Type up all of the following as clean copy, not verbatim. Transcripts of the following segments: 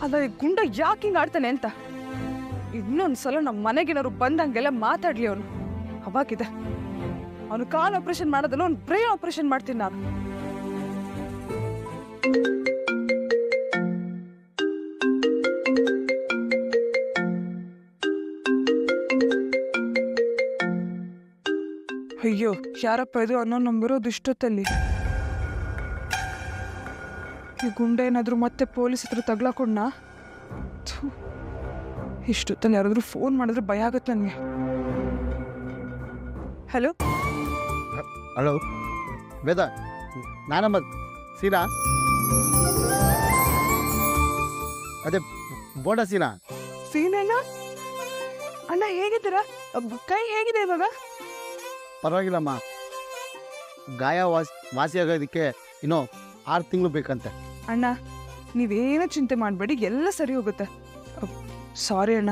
ಅಲ್ಲ ಈ ಗುಂಡ ಯಾಕೆ ಹಿಂಗೆ ಆಡ್ತಾನೆ ಅಂತ ಇನ್ನೊಂದ್ಸಲ ನಮ್ಮ ಮನೆಗೇನಾದ್ರು ಬಂದಂಗೆಲ್ಲ ಮಾತಾಡ್ಲಿ ಅವನು ಅವಾಗಿದೆ ಅವನು ಕಾಲ್ ಆಪರೇಷನ್ ಮಾಡೋದಲ್ಲ ಅವ್ನು ಬ್ರೈನ್ ಆಪರೇಷನ್ ಮಾಡ್ತೀನಿ ನಾನು ಅಯ್ಯೋ ಯಾರಪ್ಪ ಇದು ಅನ್ನೋ ನಂಬರ್ ಇಷ್ಟೊತ್ತಲ್ಲಿ ಈ ಗುಂಡೆ ಏನಾದ್ರು ಮತ್ತೆ ಪೊಲೀಸ್ ಹತ್ರ ತಗ್ಲಾಕೊಂಡ ಇಷ್ಟೊತ್ತಲ್ಲಿ ಯಾರಾದ್ರೂ ಫೋನ್ ಮಾಡಿದ್ರೆ ಭಯ ಆಗತ್ತೆ ನನಗೆ ಹಲೋ ಹಲೋ ವೇದ ನಾನಮ್ಮ ಸೀನಾ ಅದೇ ಬೋಂಡ ಸೀನಾ ಸೀನಣ್ಣ ಅಣ್ಣ ಹೇಗಿದ್ದೀರಾ ಕೈ ಹೇಗಿದೆ ಇವಾಗ ಪರವಾಗಿಲ್ಲಮ್ಮ ಗಾಯ ವಾಸಿಯಾಗೋದಕ್ಕೆ ಇನ್ನೂ 6 ತಿಂಗಳು ಬೇಕಂತೆ ಅಣ್ಣ ನೀವೇನು ಚಿಂತೆ ಮಾಡಬೇಡಿ ಎಲ್ಲ ಸರಿ ಹೋಗುತ್ತೆ ಸಾರಿ ಅಣ್ಣ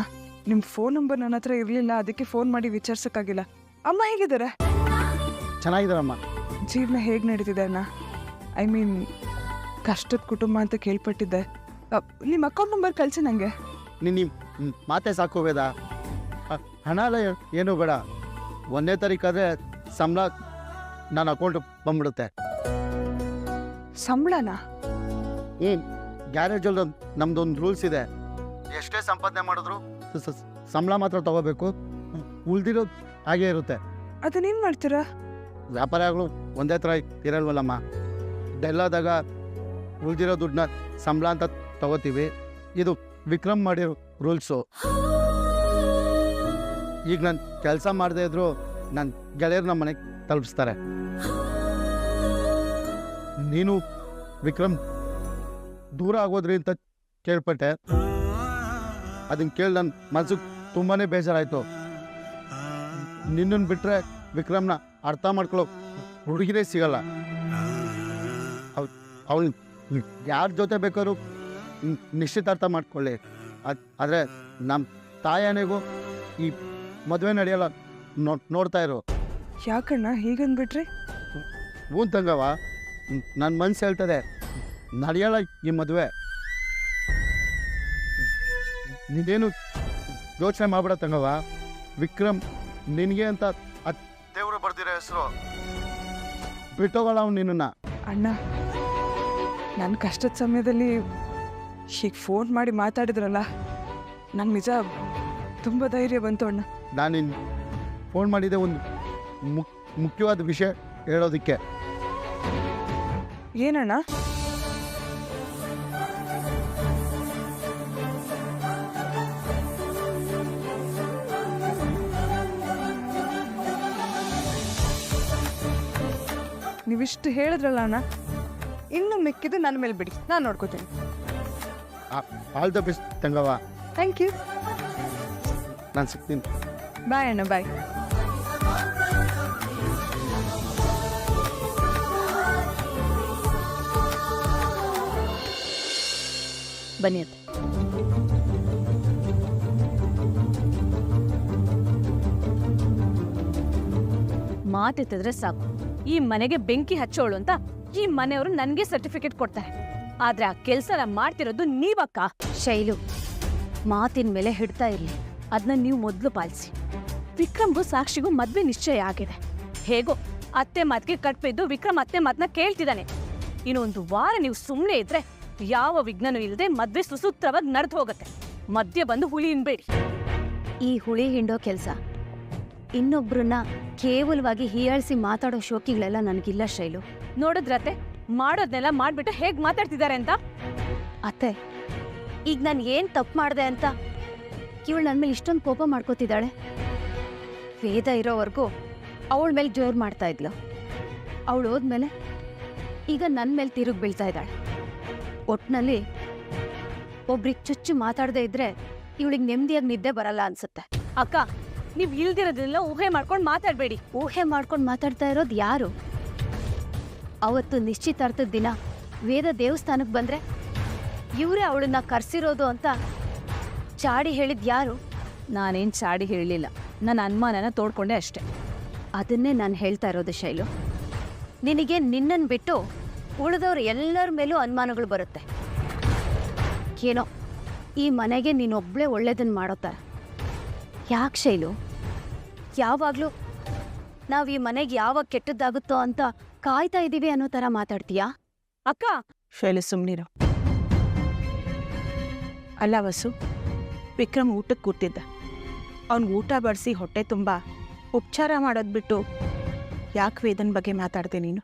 ನಿಮ್ಮ ಫೋನ್ ನಂಬರ್ ನನ್ನ ಹತ್ರ ಇರಲಿಲ್ಲ ಅದಕ್ಕೆ ಫೋನ್ ಮಾಡಿ ವಿಚಾರಿಸೋಕ್ಕಾಗಿಲ್ಲ ಅಮ್ಮ ಹೇಗಿದ್ದಾರೆ ಚೆನ್ನಾಗಿದ್ದಾರಮ್ಮ ಜೀವನ ಹೇಗೆ ನಡೀತಿದೆ ಅಣ್ಣ ಐ ಮೀನ್ ಕಷ್ಟದ ಕುಟುಂಬ ಅಂತ ಕೇಳ್ಪಟ್ಟಿದ್ದೆ ನಿಮ್ಮ ಅಕೌಂಟ್ ನಂಬರ್ ಕಳಿಸಿ ನನಗೆ ನಿಮ್ಮ ಮಾತೆ ಸಾಕು ವೇದ ಹಣ ಎಲ್ಲ ಏನೂ ಬೇಡ 1ನೇ ತಾರೀಕಾದರೆ ಸಂಬಳ ನನ್ನ ಅಕೌಂಟ್ ಬಂದ್ಬಿಡುತ್ತೆ ಸಂಬಳನಾ ಗ್ಯಾರೇಜಲ್ಲಿ ನಮ್ದೊಂದು ರೂಲ್ಸ್ ಇದೆ ಎಷ್ಟೇ ಸಂಪಾದನೆ ಮಾಡಿದ್ರು ಸಂಬಳ ಮಾತ್ರ ತಗೋಬೇಕು ಉಳ್ದಿರೋದು ಹಾಗೇ ಇರುತ್ತೆ ಅದನ್ನೇನು ಮಾಡ್ತೀರಾ ವ್ಯಾಪಾರಗಳು ಒಂದೇ ಥರ ಇರಲ್ವಲ್ಲಮ್ಮ ಡೆಲ್ಲಾದಾಗ ಉಳ್ದಿರೋ ದುಡ್ಡನ್ನ ಸಂಬಳ ಅಂತ ತಗೋತೀವಿ ಇದು ವಿಕ್ರಮ್ ಮಾಡಿರೋ ರೂಲ್ಸು ಈಗ ನಾನು ಕೆಲಸ ಮಾಡದೇ ಇದ್ರು ನನ್ನ ಗೆಳೆಯರು ನಮ್ಮ ಮನೆಗೆ ತಲುಪಿಸ್ತಾರೆ ನೀನು ವಿಕ್ರಮ್ ದೂರ ಆಗೋದ್ರಿ ಅಂತ ಕೇಳ್ಪಟ್ಟೆ ಅದನ್ನು ಕೇಳಿ ನನ್ನ ಮನಸ್ಸಿಗೆ ತುಂಬಾ ಬೇಜಾರಾಯಿತು ನಿನ್ನನ್ನು ಬಿಟ್ಟರೆ ವಿಕ್ರಮ್ನ ಅರ್ಥ ಮಾಡ್ಕೊಳ್ಳೋ ಹುಡುಗಿರೇ ಸಿಗಲ್ಲ ಅವಳು ಯಾರ ಜೊತೆ ಬೇಕಾದ್ರೂ ನಿಶ್ಚಿತಾರ್ಥ ಮಾಡ್ಕೊಳ್ಳಿ ಆದರೆ ನಮ್ಮ ತಾಯನೆಗೂ ಈ ಮದುವೆ ನಡೆಯಲ್ಲ ನೋಡ್ತಾ ಇರೋ ಯಾಕಣ್ಣ ಹೀಗಂದ್ಬಿಟ್ರಿ ಹ್ಞೂ ತಂಗವ ನನ್ನ ಮನ್ಸು ಹೇಳ್ತದೆ ನಡೆಯಲ್ಲ ಈ ಮದುವೆ ನೀನೇನು ಯೋಚನೆ ಮಾಡ್ಬೇಡ ತಂಗವ ವಿಕ್ರಮ್ ನಿನಗೆ ಅಂತ ದೇವರು ಬರ್ದಿರೋ ಹೆಸರು ಬಿಟ್ಟೋಗಲ್ಲ ಅವ್ನು ನಿನ್ನ ಅಣ್ಣ ನನ್ನ ಕಷ್ಟದ ಸಮಯದಲ್ಲಿ ಹೀಗೆ ಫೋನ್ ಮಾಡಿ ಮಾತಾಡಿದ್ರಲ್ಲ ನಂಗೆ ನಿಜ ತುಂಬ ಧೈರ್ಯ ಬಂತು ಅಣ್ಣ ನಾನು ಫೋನ್ ಮಾಡಿದ್ದೆ ಒಂದು ಮುಖ್ಯವಾದ ವಿಷಯ ಹೇಳೋದಕ್ಕೆ ಏನಣ್ಣ ನೀವಿಷ್ಟು ಹೇಳಿದ್ರಲ್ಲ ಅಣ್ಣ ಇನ್ನು ಮಿಕ್ಕಿದ್ದು ನನ್ನ ಮೇಲೆ ಬಿಡಿ ನಾನು ನೋಡ್ಕೋತೀನಿ ಆಲ್ ದ ಬೆಸ್ಟ್ ತಂಗವ ಥ್ಯಾಂಕ್ ಯು ನಾನು ಸಿಗ್ತೀನಿ ಬಾಯ್ ಅಣ್ಣ ಬಾಯ್ ಬನ್ನಿ ಅತ್ತೆ ಮಾತೆತ್ತಿದ್ರೆ ಸಾಕು ಈ ಮನೆಗೆ ಬೆಂಕಿ ಹಚ್ಚೋಳು ಅಂತ ಈ ಮನೆಯವರು ನನಗೆ ಸರ್ಟಿಫಿಕೇಟ್ ಕೊಡ್ತಾರೆ ಆದ್ರೆ ಆ ಕೆಲ್ಸನ ಮಾಡ್ತಿರೋದು ನೀವಕ್ಕ ಶೈಲು ಮಾತಿನ ಮೇಲೆ ಹಿಡ್ತಾ ಇರ್ಲಿ ಅದನ್ನ ನೀವು ಮೊದಲು ಪಾಲಿಸಿ ವಿಕ್ರಮ್ಗೂ ಸಾಕ್ಷಿಗೂ ಮದ್ವೆ ನಿಶ್ಚಯ ಆಗಿದೆ ಹೇಗೋ ಅತ್ತೆ ಮಾತಿಗೆ ಕಟ್ಬಿದ್ದು ವಿಕ್ರಮ್ ಅತ್ತೆ ಮಾತನ್ನ ಕೇಳ್ತಿದ್ದಾನೆ ಇನ್ನೊಂದು ವಾರ ನೀವು ಸುಮ್ಮನೆ ಇದ್ರೆ ಯಾವ ವಿಘ್ನನೂ ಇಲ್ಲದೆ ಮದ್ವೆ ಸುಸೂತ್ರವಾಗಿ ನಡೆದು ಹೋಗುತ್ತೆ ಮಧ್ಯೆ ಬಂದು ಹುಳಿ ಹಿಂಬೇಡಿ ಈ ಹುಳಿ ಹಿಂಡೋ ಕೆಲಸ ಇನ್ನೊಬ್ರನ್ನ ಕೇವಲವಾಗಿ ಹೀಯಾಳಿಸಿ ಮಾತಾಡೋ ಶೋಕಿಗಳೆಲ್ಲ ನನಗಿಲ್ಲ ಶೈಲು. ನೋಡಿದ್ರತ್ತೆ ಮಾಡೋದ್ನೆಲ್ಲ ಮಾಡ್ಬಿಟ್ಟು ಹೇಗ್ ಮಾತಾಡ್ತಿದ್ದಾರೆ ಅಂತ. ಅತ್ತೆ ಈಗ ನಾನು ಏನ್ ತಪ್ಪು ಮಾಡಿದೆ ಅಂತ ಇವಳು ನನ್ನ ಮೇಲೆ ಇಷ್ಟೊಂದು ಕೋಪ ಮಾಡ್ಕೋತಿದ್ದಾಳೆ. ವೇದ ಇರೋವರೆಗೂ ಅವಳ ಮೇಲೆ ಜೋರು ಮಾಡ್ತಾ ಇದ್ಲು. ಅವಳು ಹೋದ್ಮೇಲೆ ಈಗ ನನ್ನ ಮೇಲೆ ತಿರುಗಿ ಬೀಳ್ತಾ ಇದ್ದಾಳೆ. ಒಟ್ನಲ್ಲಿ ಒಬ್ರಿಗೆ ಚುಚ್ಚು ಮಾತಾಡದೆ ಇದ್ರೆ ಇವಳಿಗೆ ನೆಮ್ಮದಿಯಾಗಿ ನಿದ್ದೆ ಬರಲ್ಲ ಅನ್ಸುತ್ತೆ. ಅಕ್ಕ ನೀವ್ ಇಲ್ದಿರೋದ್ರೆಲ್ಲ ಊಹೆ ಮಾಡ್ಕೊಂಡು ಮಾತಾಡ್ಬೇಡಿ. ಊಹೆ ಮಾಡ್ಕೊಂಡು ಮಾತಾಡ್ತಾ ಇರೋದು ಯಾರು? ಅವತ್ತು ನಿಶ್ಚಿತಾರ್ಥದ ದಿನ ವೇದ ದೇವಸ್ಥಾನಕ್ಕೆ ಬಂದ್ರೆ ಇವರೇ ಅವಳನ್ನ ಕರ್ಸಿರೋದು ಅಂತ ಚಾಡಿ ಹೇಳಿದ್ ಯಾರು? ನಾನೇನ್ ಚಾಡಿ ಹೇಳಲಿಲ್ಲ, ನನ್ನ ಅನುಮಾನನ ತೋಡ್ಕೊಂಡೆ ಅಷ್ಟೆ. ಅದನ್ನೇ ನಾನು ಹೇಳ್ತಾ ಇರೋದು ಶೈಲು. ನಿನಗೆ ನಿನ್ನನ್ನು ಬಿಟ್ಟು ಉಳಿದವ್ರು ಎಲ್ಲರ ಮೇಲೂ ಅನುಮಾನಗಳು ಬರುತ್ತೆ. ಏನೋ ಈ ಮನೆಗೆ ನೀನೊಬ್ಳೆ ಒಳ್ಳೇದನ್ನು ಮಾಡೋ ಥರ. ಯಾಕೆ ಶೈಲು, ಯಾವಾಗಲೂ ನಾವು ಈ ಮನೆಗೆ ಯಾವಾಗ ಕೆಟ್ಟದ್ದಾಗುತ್ತೋ ಅಂತ ಕಾಯ್ತಾ ಇದ್ದೀವಿ ಅನ್ನೋ ಥರ ಮಾತಾಡ್ತೀಯಾ? ಅಕ್ಕ, ಶೈಲು ಸುಮ್ಮನಿರು. ಅಲ್ಲ ವಸು, ವಿಕ್ರಮ್ ಊಟಕ್ಕೆ ಕೂತಿದ್ದ. ಅವ್ನಿಗೆ ಊಟ ಬಡಿಸಿ ಹೊಟ್ಟೆ ತುಂಬ ಉಪಚಾರ ಮಾಡೋದು ಬಿಟ್ಟು ಯಾಕೆ ವೇದನ್ ಬಗ್ಗೆ ಮಾತಾಡ್ದೆ ನೀನು?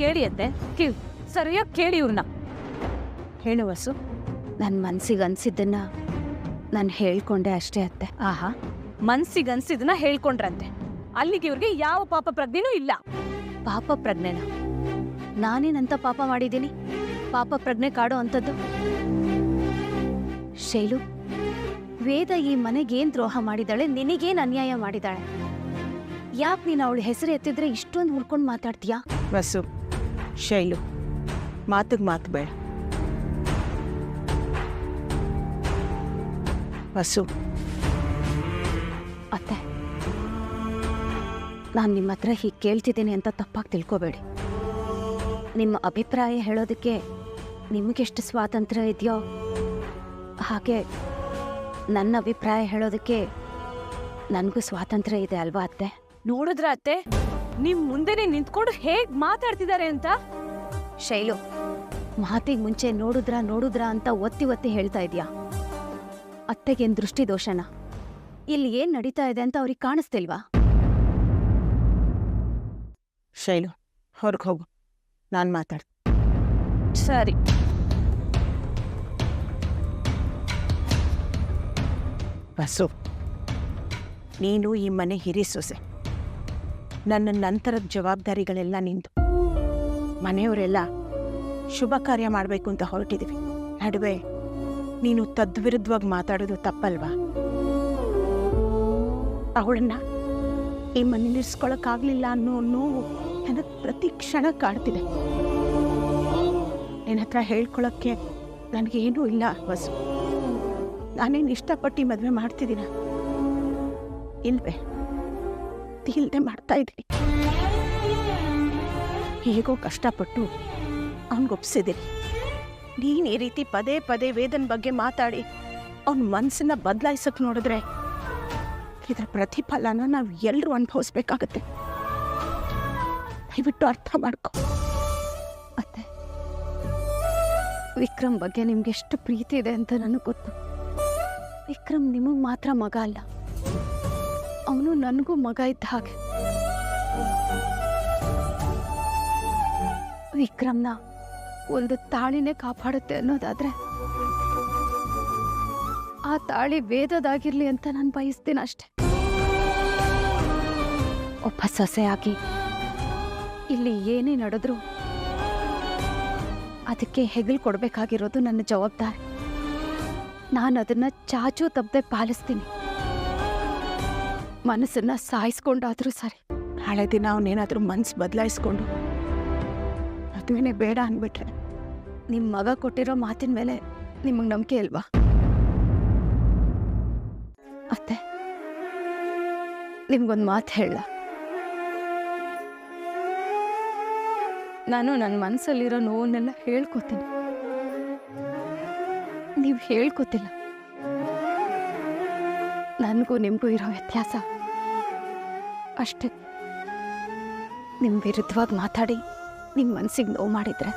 ಕೇಳಿ ಅತ್ತೆ, ಸರಿಯಾಗಿ ಕೇಳಿ ಇವ್ರನ್ನ. ಹೇಳು ವಸು. ನನ್ನ ಮನಸ್ಸಿಗೆ ಅನ್ಸಿದ್ದನ್ನ ನಾನು ಹೇಳ್ಕೊಂಡೆ ಅಷ್ಟೇ ಅತ್ತೆ. ಆಹಾ, ಮನ್ಸಿಗನ್ಸಿದನ್ನ ಹೇಳ್ಕೊಂಡ್ರಂತೆ. ಅಲ್ಲಿಗೆ ಇವ್ರಿಗೆ ಯಾವ ಪಾಪ ಪ್ರಜ್ಞೆನೂ ಇಲ್ಲ. ಪಾಪ ಪ್ರಜ್ಞೆನ ನಾನೇನಂತ ಪಾಪ ಮಾಡಿದ್ದೀನಿ ಪಾಪ ಪ್ರಜ್ಞೆ ಕಾಡೋ ಅಂಥದ್ದು? ಶೈಲು, ವೇದ ಈ ಮನೆಗೇನ್ ದ್ರೋಹ ಮಾಡಿದಾಳೆ, ನಿನಗೇನ್ ಅನ್ಯಾಯ ಮಾಡಿದಾಳೆ? ಯಾಕೆ ನೀನು ಅವಳ ಹೆಸರು ಎತ್ತಿದ್ರೆ ಇಷ್ಟೊಂದು ಹುಡ್ಕೊಂಡು ಮಾತಾಡ್ತೀಯಾ? ವಸು, ಶೈಲು, ಮಾತಿಗೆ ಮಾತು ಬೇಡ. ವಸು, ಅತ್ತೆ, ನಾನು ನಿಮ್ಮ ಹತ್ರ ಹೀಗೆ ಕೇಳ್ತಿದ್ದೀನಿ ಅಂತ ತಪ್ಪಾಗಿ ತಿಳ್ಕೊಬೇಡಿ. ನಿಮ್ಮ ಅಭಿಪ್ರಾಯ ಹೇಳೋದಕ್ಕೆ ನಿಮಗೆಷ್ಟು ಸ್ವಾತಂತ್ರ್ಯ ಇದೆಯೋ ಹಾಗೆ ನನ್ನ ಅಭಿಪ್ರಾಯ ಹೇಳೋದಕ್ಕೆ ನನಗೂ ಸ್ವಾತಂತ್ರ್ಯ ಇದೆ ಅಲ್ವಾ ಅತ್ತೆ? ನೋಡಿದ್ರ ಅತ್ತೆ, ನಿಮ್ ಮುಂದೆನೆ ನಿಂತ್ಕೊಂಡು ಹೇಗ್ ಮಾತಾಡ್ತಿದ್ದಾರೆ ಅಂತ? ಶೈಲು, ಮಾತಿಗೆ ಮುಂಚೆ ನೋಡುದ್ರಾ ಅಂತ ಒತ್ತಿ ಒತ್ತಿ ಹೇಳ್ತಾ ಇದೀಯಾ? ಅತ್ತೆಗೇನು ದೃಷ್ಟಿ ದೋಷನ? ಇಲ್ಲಿ ಏನ್ ನಡೀತಾ ಇದೆ ಅಂತ ಅವ್ರಿಗೆ ಕಾಣಿಸ್ತಿಲ್ವಾ? ಶೈಲು, ಹೊರಗೆ ಹೋಗು, ನಾನು ಮಾತಾಡ್ತೀನಿ. ಸರಿ. ವಸು, ನೀನು ಈ ಮನೆ ಹಿರಿ ಸೊಸೆ. ನನ್ನ ನಂತರದ ಜವಾಬ್ದಾರಿಗಳೆಲ್ಲ ನಿಂದು. ಮನೆಯವರೆಲ್ಲ ಶುಭ ಕಾರ್ಯ ಮಾಡಬೇಕು ಅಂತ ಹೊರಟಿದ್ದೀವಿ. ನಡುವೆ ನೀನು ತದ್ವಿರುದ್ಧವಾಗಿ ಮಾತಾಡೋದು ತಪ್ಪಲ್ವಾ? ಅವಳನ್ನ ಈ ಮನೆ ನಿಲ್ಲಿಸ್ಕೊಳಕ್ಕಾಗಲಿಲ್ಲ ಅನ್ನೋ ನೋವು ನನಗೆ ಪ್ರತಿ ಕ್ಷಣ ಕಾಡ್ತಿದೆ. ನಿನ್ನ ಹತ್ರ ಹೇಳ್ಕೊಳಕ್ಕೆ ನನಗೇನೂ ಇಲ್ಲ ವಸು. ನಾನೇನು ಇಷ್ಟಪಟ್ಟು ಮದುವೆ ಮಾಡ್ತಿದ್ದೀನ? ಇಲ್ವೇ, ಇಲ್ಲದೆ ಮಾಡ್ತಾ ಇದ್ದೀನಿ. ಹೇಗೋ ಕಷ್ಟಪಟ್ಟು ಅವನಿಗೊಪ್ಸಿದ್ದೀನಿ. ನೀನು ಈ ರೀತಿ ಪದೇ ಪದೇ ವೇದನ್ ಬಗ್ಗೆ ಮಾತಾಡಿ ಅವನ ಮನಸ್ಸನ್ನ ಬದಲಾಯಿಸಕ್ಕೆ ನೋಡಿದ್ರೆ ಇದರ ಪ್ರತಿಫಲನ ನಾವು ಎಲ್ಲರೂ ಅನುಭವಿಸ್ಬೇಕಾಗತ್ತೆ. ದಯವಿಟ್ಟು ಅರ್ಥ ಮಾಡ್ಕೊ. ಅತ್ತೆ, ವಿಕ್ರಮ್ ಬಗ್ಗೆ ನಿಮ್ಗೆ ಎಷ್ಟು ಪ್ರೀತಿ ಇದೆ ಅಂತ ನನಗೆ ಗೊತ್ತು. ವಿಕ್ರಮ್ ನಿಮಗೆ ಮಾತ್ರ ಮಗ ಅಲ್ಲ, ಅವನು ನನಗೂ ಮಗ ಇದ್ದ ಹಾಗೆ. ವಿಕ್ರಮ್ನ ಒಂದು ತಾಳಿನೇ ಕಾಪಾಡುತ್ತೆ ಅನ್ನೋದಾದ್ರೆ ಆ ತಾಳಿ ವೇದದಾಗಿರ್ಲಿ ಅಂತ ನಾನು ಬಯಸ್ತೀನಿ ಅಷ್ಟೆ. ಒಬ್ಬ ಸೊಸೆಯಾಗಿ ಇಲ್ಲಿ ಏನೇ ನಡೆದ್ರು ಅದಕ್ಕೆ ಹೆಗಲು ಕೊಡಬೇಕಾಗಿರೋದು ನನ್ನ ಜವಾಬ್ದಾರಿ. ನಾನು ಅದನ್ನ ಚಾಚೂ ತಪ್ಪದೆ ಪಾಲಿಸ್ತೀನಿ. ಮನಸ್ಸನ್ನ ಸಾಯಿಸ್ಕೊಂಡಾದ್ರೂ ಸರಿ. ನಾಳೆ ದಿನ ಅವನೇನಾದರೂ ಮನ್ಸು ಬದಲಾಯಿಸ್ಕೊಂಡು ಮದುವೆನೇ ಬೇಡ ಅಂದ್ಬಿಟ್ರೆ ನಿಮ್ಮ ಮಗ ಕೊಟ್ಟಿರೋ ಮಾತಿನ ಮೇಲೆ ನಿಮಗೆ ನಂಬಿಕೆ ಇಲ್ವಾ? ಅತ್ತೆ, ನಿಮ್ಗೊಂದು ಮಾತು ಹೇಳ. ನಾನು ನನ್ನ ಮನಸ್ಸಲ್ಲಿರೋ ನೋವನ್ನೆಲ್ಲ ಹೇಳ್ಕೊತೀನಿ. ನೀವು ಹೇಳ್ಕೊತಿಲ್ಲ. ನನಗೂ ನಿಮಗೂ ಇರೋ ವ್ಯತ್ಯಾಸ ಅಷ್ಟೇ. ನಿಮ್ಮ ವಿರುದ್ಧವಾಗಿ ಮಾತಾಡಿ ನಿಮ್ಮ ಮನಸ್ಸಿಗೆ ನೋವು ಮಾಡಿದ್ರೆ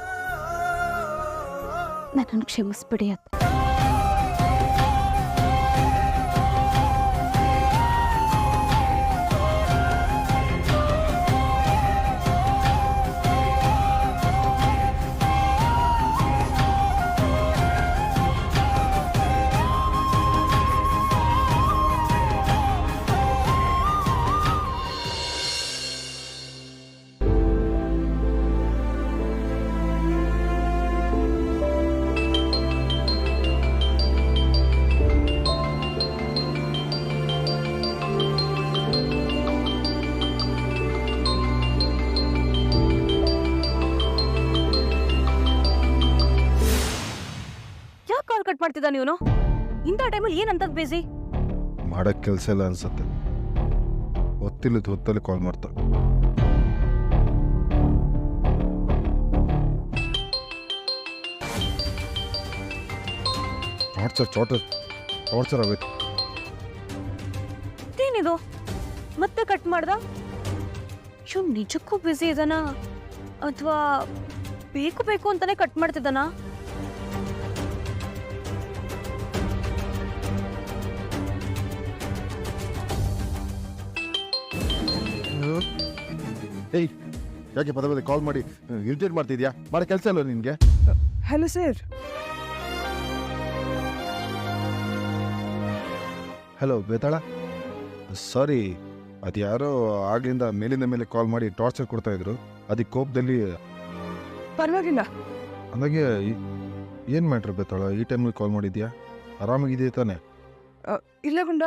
ನನ್ನನ್ನು ಕ್ಷಮಿಸ್ಬಿಡಿ ಅತ್ತೆ. ಕಟ್ ಮಾಡ್ತಿದ್ದ ನೀನು? ಇಂಥ ಟೈಮಲ್ಲಿ ಏನಂತ ಬೇಸಿ ಮಾಡಕ್ ಕೆಲಸ ಇಲ್ಲ ಅನ್ಸತ್ತೆ. ಹೊತ್ತಿಲ್ಲದ ಹೊತ್ತಲ್ಲಿ ಕಾಲ್ ಮಾಡ್ತಾ. ಟಾರ್ಚರ್ ಆಗೋಯ್ತು. ಏನಿದು ಮತ್ತೆ ಕಟ್ ಮಾಡ್ದ? ಇವ್ ನಿಜಕ್ಕೂ ಬ್ಯುಸಿ ಇದಾನ ಅಥವಾ ಬೇಕು ಬೇಕು ಅಂತಾನೆ ಕಟ್ ಮಾಡ್ತಿದ್ದಾನ? ಏಯ್, ಯಾಕೆ ಪದೇ ಪದೇ ಕಾಲ್ ಮಾಡಿ ಇರಿಟೇಟ್ ಮಾಡ್ತಿದ್ಯಾ? ಮಾಡೋ ಕೆಲಸ ಇಲ್ವ ನಿನಗೆ? Hello sir. ಹಲೋ ಬೇತಾಳ, ಸಾರಿ, ಅದು ಯಾರೋ ಆಗ್ಲಿಂದ ಮೇಲಿಂದ ಮೇಲೆ ಕಾಲ್ ಮಾಡಿ ಟಾರ್ಚರ್ ಕೊಡ್ತಾ ಇದ್ರು. ಅದಕ್ಕೆ ಕೋಪದಲ್ಲಿ. ಪರವಾಗಿಲ್ಲ. ಅಂದಾಗೆ ಏನು ಮ್ಯಾಟ್ರ್ ಬೇತಾಳ, ಈ ಟೈಮಲ್ಲಿ ಕಾಲ್ ಮಾಡಿದ್ಯಾ? ಆರಾಮಾಗಿದೆಯಾ ತಾನೆ? ಇಲ್ಲ ಗುಂಡ,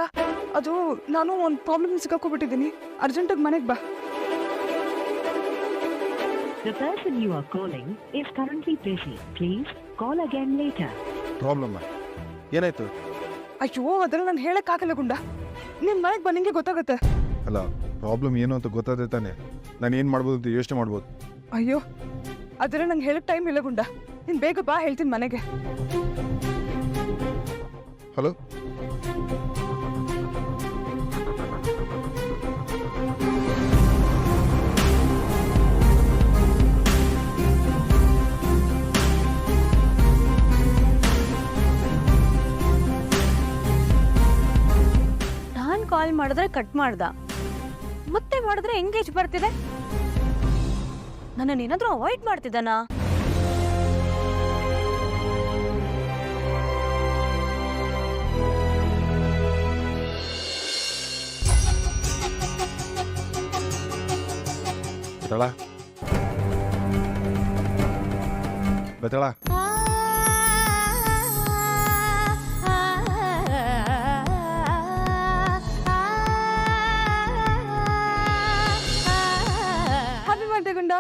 ಅದು ನಾನು ಒಂದು ಪ್ರಾಬ್ಲಮ್ ಸಿಕ್ಕಾಕೊಬಿಟ್ಟಿದ್ದೀನಿ. ಅರ್ಜೆಂಟಾಗಿ ಮನೆಗೆ ಬಾ. The person you are calling is currently busy. Please call again later. Problem ಏನಾಯ್ತು? ಅಯ್ಯೋ, ಅದೆಲ್ಲ ನಾನು ಹೇಳಕ್ಕಾಗಲ್ಲ ಗುಂಡ. ನಿನ್ ಮನೆಗೆ ಬಾ, ನಿಂಗೆ ಗೊತ್ತಾಗುತ್ತೆ. ಅಲ್ಲ, ಪ್ರಾಬ್ಲಮ್ ಏನು ಅಂತ ಗೊತ್ತಾದ್ರೆ ತಾನೆ ನಾನು ಏನು ಮಾಡ್ಬೋದು ಅಂತ ಯೋಚನೆ ಮಾಡ್ಬೋದು. ಅಯ್ಯೋ, ಅದೆಲ್ಲ ನಂಗೆ ಹೇಳಕ್ ಟೈಮ್ ಇಲ್ಲ ಗುಂಡ. ನೀನ್ ಬೇಗ ಬಾ, ಹೇಳ್ತೀನಿ ಮನೆಗೆ. ಹಲೋ, ನಾನ್ ಕಾಲ್ ಮಾಡಿದ್ರೆ ಕಟ್ ಮಾಡ್ದ, ಮತ್ತೆ ಮಾಡಿದ್ರೆ ಎಂಗೇಜ್ ಬರ್ತಿದೆ. ನನ್ನನ್ನು ಏನಾದ್ರೂ ಅವಾಯ್ಡ್ ಮಾಡ್ತಿದ್ದಾನಾ? ಬೇತಾಳ, ಹ್ಯಾಪಿ ಬರ್ತ್ಡೇ ಗುಂಡ.